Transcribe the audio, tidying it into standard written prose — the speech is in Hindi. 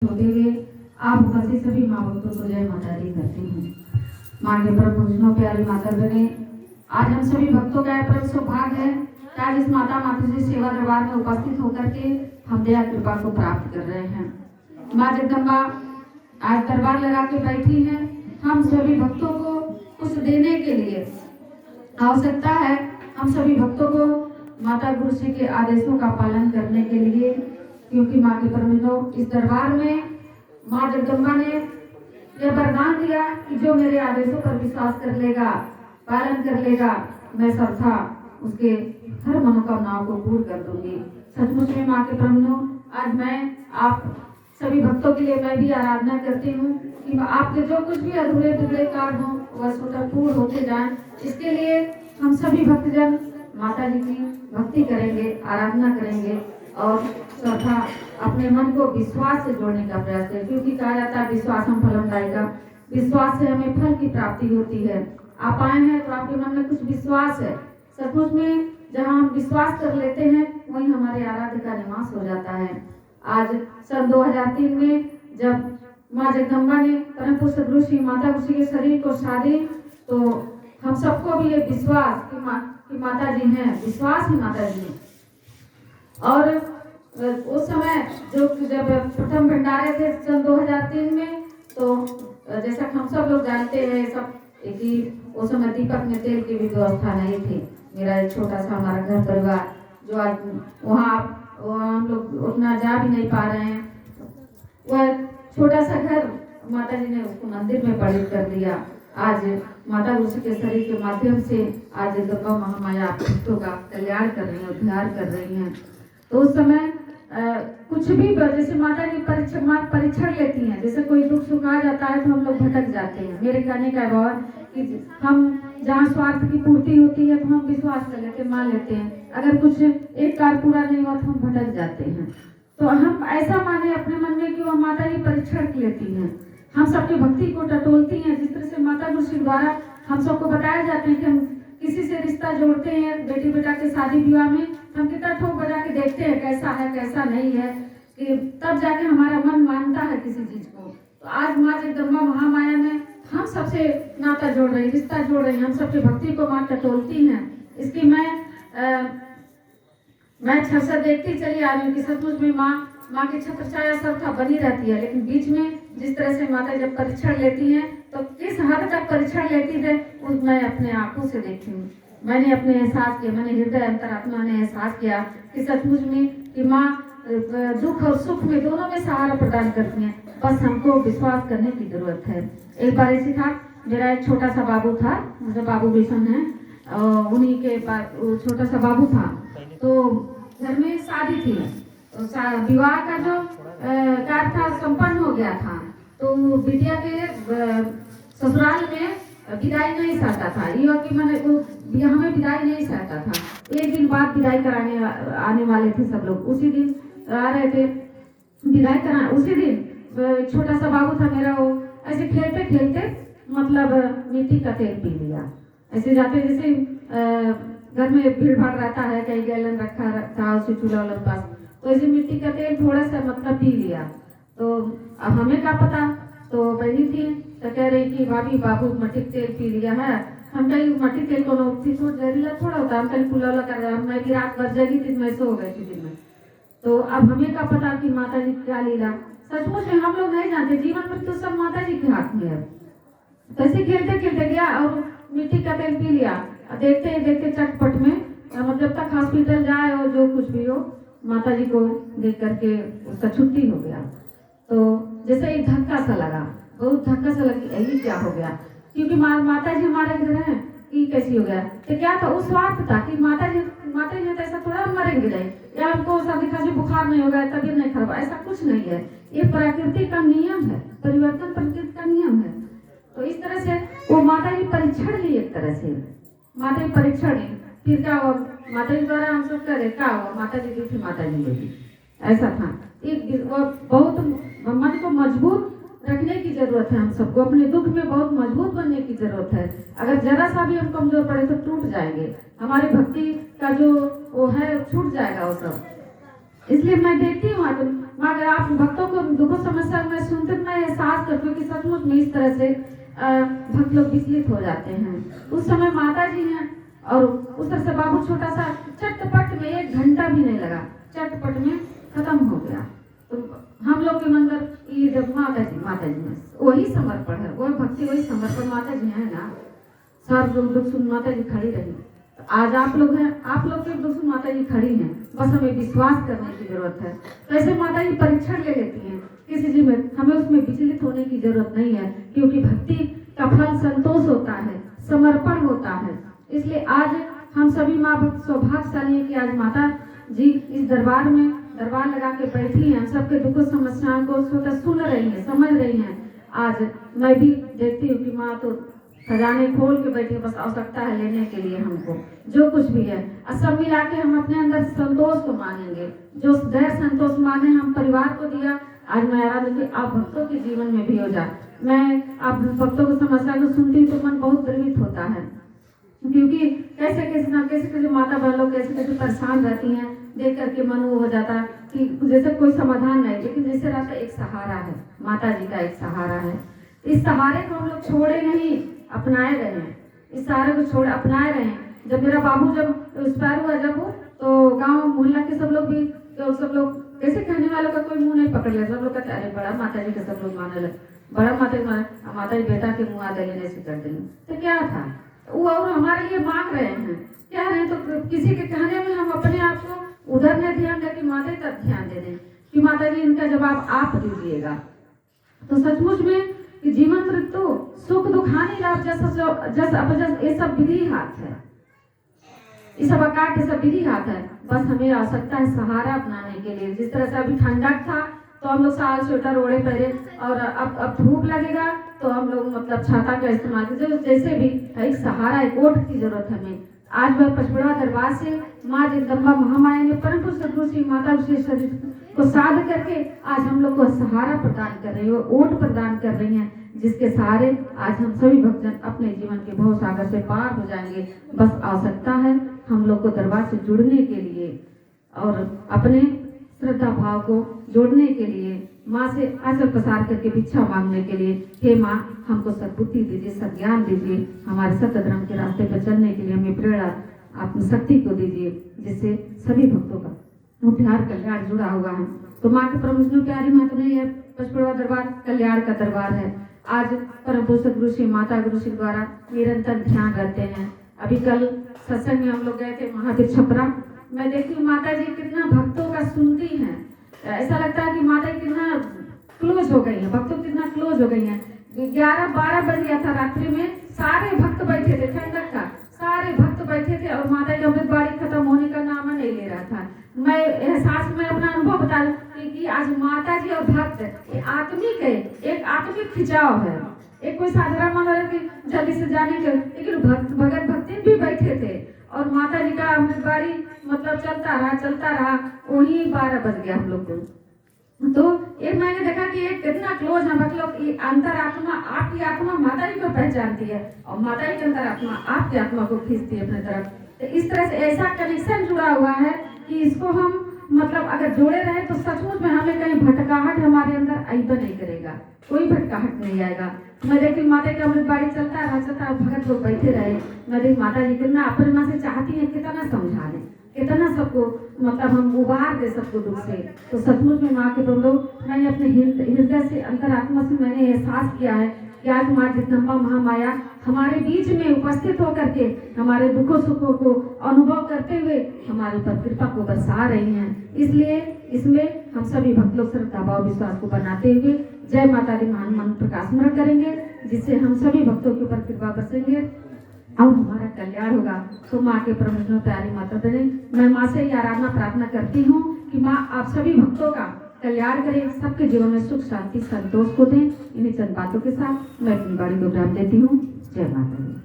होते हुए आप उपस्थित सभी माँ भक्तों को जय माता दी करती हूँ। माँ के परम पूजनों प्यारी माता बने, आज हम सभी भक्तों का परम सौभाग्य है कि आज इस माता जी सेवा दरबार में उपस्थित होकर के हम दया कृपा को प्राप्त कर रहे हैं। माँ जगदम्बा आज दरबार लगा के बैठी है, हम सभी भक्तों को कुछ देने के लिए आवश्यकता है। हम सभी भक्तों को माता गुरु जी के आदेशों का पालन करने के लिए, क्योंकि माँ के परमिनों इस दरबार में माँ जगदम्बा ने यह वरदान दिया कि जो मेरे आदेशों पर विश्वास कर लेगा, पालन कर लेगा, मैं सर्वथा उसके हर मनोकामनाओं को पूर्ण कर दूंगी। सचमुच में माँ के परमिनों आज मैं आप सभी भक्तों के लिए मैं भी आराधना करती हूँ कि आपके जो कुछ भी अधूरे दुबले कार्य हों वह स्वतः पूर्ण होते जाएं। इसके लिए हम सभी भक्तजन माता जी की भक्ति करेंगे, आराधना करेंगे और चौथा अपने मन को विश्वास से जोड़ने का प्रयास करें, क्योंकि कहा जाता है विश्वास हम फलम दायिका, विश्वास से हमें फल की प्राप्ति होती है। आप आए हैं तो आपके मन में कुछ विश्वास है। सचमुच में जहाँ हम विश्वास कर लेते हैं वहीं हमारे आराध्य का निवास हो जाता है। आज सन 2003 में जब माँ जगदम्बा ने परम पूज्य सद्गुरु श्री माता गुरु जी के शरीर को साधी तो हम सबको भी ये विश्वास कि माता जी हैं, विश्वास ही माता जी है। और उस समय जो जब प्रथम भंडारे थे सन 2003 में, तो जैसा हम सब लोग जानते हैं सब कि उस समय दीपक में तेल की भी व्यवस्था नहीं थी। मेरा एक छोटा सा हमारा घर परिवार जो आज वहाँ हम लोग उतना जा भी नहीं पा रहे हैं, वह छोटा सा घर माता जी ने उसको मंदिर में परिणत कर दिया। आज माता गुरु जी के शरीर के माध्यम से आज जगदम्बा महामाया भक्तों का कल्याण कर रही है, उद्धार कर रही हैं। तो उस समय कुछ भी जैसे माता जी परीक्षण लेती हैं, जैसे कोई दुख सुख आ जाता है तो हम लोग भटक जाते हैं। मेरे कहने का भाव कि हम जहाँ स्वार्थ की पूर्ति होती है तो हम विश्वास कर लेते, मान लेते हैं, अगर कुछ एक कार्य पूरा नहीं हुआ तो हम भटक जाते हैं। तो हम ऐसा माने अपने मन में कि वह माता जी परीक्षण लेती हैं, हम सबकी भक्ति को टटोलती हैं। जिस तरह से माता गुरु जी द्वारा हम सबको बताया जाते हैं कि हम किसी से रिश्ता जोड़ते हैं, बेटी बेटा के शादी विवाह में हम कितना ठोक बजा के देखते हैं कैसा है कैसा नहीं है, कि तब जाके हमारा मन मानता है किसी चीज को। तो आज माँ जगदम्बा महामाया में हम सबसे नाता जोड़ रही, रिश्ता जोड़ रही, हम सबकी भक्ति को माँ टटोलती हैं। इसकी मैं छर देखती चली आ रही हूँ कि सचमुच में माँ की छत्र छाया सब था बनी रहती है, लेकिन बीच में जिस तरह से माता जब परीक्षण लेती हैं तो किस हद तक परीक्षण लेती थे उस मैं अपने आंखों से देखती हूँ। मैंने अपने एहसास किया, मैंने हृदय अंतरात्मा ने एहसास किया कि सचमुच में कि माँ दुख और सुख में दोनों में सहारा प्रदान करती हैं। बस हमको विश्वास करने की जरूरत है। एक बार ऐसी था, मेरा एक छोटा सा बाबू था, मुझे बाबू बेसन है, उन्हीं के पास छोटा सा बाबू था। तो घर में शादी थी, विवाह का जो कार्य था संपन्न हो गया था। तो बिटिया के ससुराल में विदाई नहीं सहता था, ये कि मैंने हमें विदाई नहीं सहता था। एक दिन बाद विदाई कराने आने वाले थे सब लोग, उसी दिन आ रहे थे विदाई कराने। उसी दिन छोटा सा बाबू था मेरा, वो ऐसे खेलते खेलते मतलब मिट्टी का तेल पी लिया। ऐसे जाते जैसे घर में भीड़ भाड़ रहता है, कई गैलन रखा था उसी चूल्हा वाले पास, तो ऐसे मिट्टी का तेल थोड़ा सा मतलब पी लिया। तो अब हमें क्या पता, तो बहनी थी तो कह रही कि भाभी बाबू मट्टी तेल पी लिया है। हम कहीं मट्टी तेल को तो जहरीला थोड़ा होता है, हम कहीं पुला कर रहे हैं। मैं भी रात भर जगी थी, मैं सो गई थी दिन में। तो अब हमें क्या पता कि माता जी क्या लीला, सचमुच में हम लोग नहीं जानते, जीवन में तो सब माता जी के हाथ में है। तो ऐसे खेलते खेलते गया और मिट्टी का तेल पी लिया। देखते देखते चटपट में जब तक हॉस्पिटल जाए और जो कुछ भी हो, माता जी को देख करके उसका छुट्टी हो गया। तो जैसे एक धक्का सा लगा, बहुत धक्का सा लगा, यही क्या हो गया, क्योंकि माता जी हमारे घर हैं कि कैसी हो गया। तो क्या था, उस स्वार्थ था कि माता जी तो ऐसा थोड़ा मरेंगे नहीं, या हमको सर्दी खांसी बुखार नहीं होगा, तबीयत नहीं खराब, ऐसा कुछ नहीं है। ये प्रकृति का नियम है, परिवर्तन प्रकृति का नियम है। तो इस तरह से वो माता जी परीक्षण ली, एक तरह से माता जी परीक्षण ली। फिर क्या हुआ, माता जी द्वारा हम सब करे क्या हुआ, माता जी दी थी, माता जी लेगी, ऐसा था। एक बहुत मन को मजबूत रखने की जरूरत है, हम सबको अपने दुख में बहुत मजबूत बनने की जरूरत है। अगर जरा सा भी हम कमजोर पड़े तो टूट जाएंगे, हमारी भक्ति का जो वो है छूट जाएगा वो सब। इसलिए मैं देखती हूँ माँ अगर आप भक्तों को दुखों समस्या में सुनते मैं एहसास करती हूँ कि सचमुच में इस तरह से भक्त लोग विचलित हो जाते हैं। उस समय माता जी हैं और उस तरह से बाबू छोटा सा चटपट में 1 घंटा भी नहीं लगा, चटपट में खत्म हो गया। तो हम लोग के अंदर ये जब माता जी में वही समर्पण है, वही भक्ति, वही समर्पण माता जी है ना। सब लोग दुख सुन माता जी खड़ी रही। तो आज आप लोग हैं, आप लोग के दुख सुन माता जी खड़ी हैं, बस हमें विश्वास करने की जरूरत है। तो ऐसे माता जी परीक्षण ले लेती हैं किसी चीज में, हमें उसमें विचलित होने की जरूरत नहीं है, क्योंकि भक्ति का फल संतोष होता है, समर्पण होता है। इसलिए आज हम सभी माँ भक्त सौभाग्यशाली है कि आज माता जी इस दरबार में दरबार लगा के बैठी हैं, हम सबके दुखों समस्याओं को स्वतः सुन रही हैं, समझ रही हैं। आज मैं भी देखती हूँ कि माँ तो खजाने खोल के बैठी, बस आवश्यकता है लेने के लिए हमको जो कुछ भी है। और सब मिला के हम अपने अंदर संतोष को मानेंगे, जो धैर्य संतोष माने हम परिवार को दिया। आज मैं आराधना की आप भक्तों के जीवन में भी हो जाए। मैं आप भक्तों की समस्या को सुनती हूँ तो मन बहुत द्रवित होता है, क्योंकि कैसे माता बहन लोग कैसे परेशान रहती हैं, देख करके मन वो हो जाता है कि जैसे कोई समाधान नहीं, लेकिन जैसे रहता एक सहारा है, माता जी का एक सहारा है। इस सहारे को हम लोग छोड़े नहीं, अपनाए रहे हैं। इस सहारे को छोड़ अपनाए रहे हैं। जब मेरा बाबू जब एक्सपायर हुआ जब वो, तो गांव मोहल्ला के सब लोग भी, तो सब लोग कैसे कहने वालों का कोई मुंह नहीं पकड़ लिया। सब लोग कहते अरे बड़ा माता जी का सब लोग माने लगे, बड़ा माता जी बेटा के मुँह आदे लेने से कर देंगे। तो क्या था वो, और हमारे लिए मांग रहे हैं क्या है। तो किसी के कहने में हम अपने आप को उधर न ध्यान दे कि माता जी तक ध्यान दे दें कि माता जी इनका जवाब आप दीजिएगा। तो सचमुच में कि जीवन मृत्यु सुख दुख हानि लाभ जस ये सब विधि हाथ है, ये सब आकार ये सब विधि हाथ है। बस हमें आवश्यकता है सहारा अपनाने के लिए। जिस तरह से अभी ठंडक था तो हम लोग साल स्वेटर ओढ़े पहले, और अब धूप लगेगा तो हम लोग मतलब छाता का इस्तेमाल करते। जैसे भी एक सहारा, एक ओट की जरूरत है हमें। आज वह पचपड़ा दरबार से माँ जगदम्बा महामाया ने परम पुरुष सतगुरु श्री माता विशेष को साध करके आज हम लोग को सहारा प्रदान कर रही है, ओट प्रदान कर रही हैं, जिसके सहारे आज हम सभी भक्तजन अपने जीवन के भव सागर से पार हो जाएंगे। बस आवश्यकता है हम लोग को दरबार से जुड़ने के लिए और अपने श्रद्धा भाव को जोड़ने के लिए, माँ से आंचल पसार करके भिक्षा मांगने के लिए, हे माँ हमको सद्बुद्धि दीजिए, सद्ज्ञान दीजिए, हमारे सत्य धर्म के रास्ते पर चलने के लिए हमें प्रेरणा आत्मशक्ति को दीजिए, जिससे सभी भक्तों का उद्धार कल्याण जुड़ा हुआ है। तो माँ के परम विष्णु प्यारी महत्व नहीं है, पचपड़वा दरबार कल्याण का दरबार है। आज परम पुरुष सतगुरु श्री माता गुरु श्री द्वारा निरंतर ध्यान रहते हैं। अभी कल सत्संग में हम लोग गए थे महावीर छपरा। मैं देखती हूँ माता जी कितना भक्तों का सुनती हैं, ऐसा लगता है कि माता जी कितना क्लोज हो गई है, भक्तों कितना क्लोज हो गई हैं। 11-12 बज गया था रात्रि में, सारे भक्त बैठे थे, ठंडक था, सारे भक्त बैठे थे और माता जी अमृत बाड़ी खत्म होने का नाम नहीं ले रहा था। मैं एहसास में अपना अनुभव बता रही कि आज माता जी और भक्त आत्मिक है, एक आत्मिक खिंचाव है। एक कोई साधारण मान रहा कि जल्दी से जाने के, लेकिन भगत भक्ति भी बैठे थे और माता जी का अमृत बाड़ी मतलब चलता रहा। वही 12 बज गया हम लोग को। तो एक मैंने देखा कि एक कितना क्लोज है, मतलब अंतरात्मा, आपकी आत्मा माता जी को पहचानती है और माता जी की अंतरात्मा आपकी आत्मा को खींचती है अपनी तरफ। तो इस तरह से ऐसा कनेक्शन जुड़ा हुआ है कि इसको हम मतलब अगर जोड़े रहे तो सचमुच में हमें कहीं भटकाहट हमारे अंदर आइबा नहीं करेगा, कोई भटकाहट नहीं आएगा। मैं देखती माता की अमृत बाड़ी चलता रहा, भगत लोग बैठे रहे। मैं देखी माता जी कितना अपने माँ से चाहती है कितना समझा दें, कितना सबको मतलब हम उबार दे सबको दुख से। तो सचमुच में माँ के लोग मैंने अपने हृदय से अंतरात्मा से मैंने एहसास किया है कि आज माँ जगदम्बा महामाया हमारे बीच में उपस्थित होकर के हमारे दुखों सुखों को अनुभव करते हुए हमारे ऊपर कृपा को बरसा रही हैं। इसलिए इसमें हम सभी भक्त लोग श्रद्धा भाव विश्वास को बनाते हुए जय माता दी महान मंत्र का स्मरण करेंगे, जिससे हम सभी भक्तों के ऊपर कृपा बरसेंगे और हमारा कल्याण होगा। तो माँ के परम विष्णु प्यारी माता बहने, मैं माँ से ये आराधना प्रार्थना करती हूँ कि माँ आप सभी भक्तों का कल्याण करें, सबके जीवन में सुख शांति संतोष को दें। इन्हीं चंद बातों के साथ मैं अपनी बाड़ी को विराम देती हूँ। जय माता दी।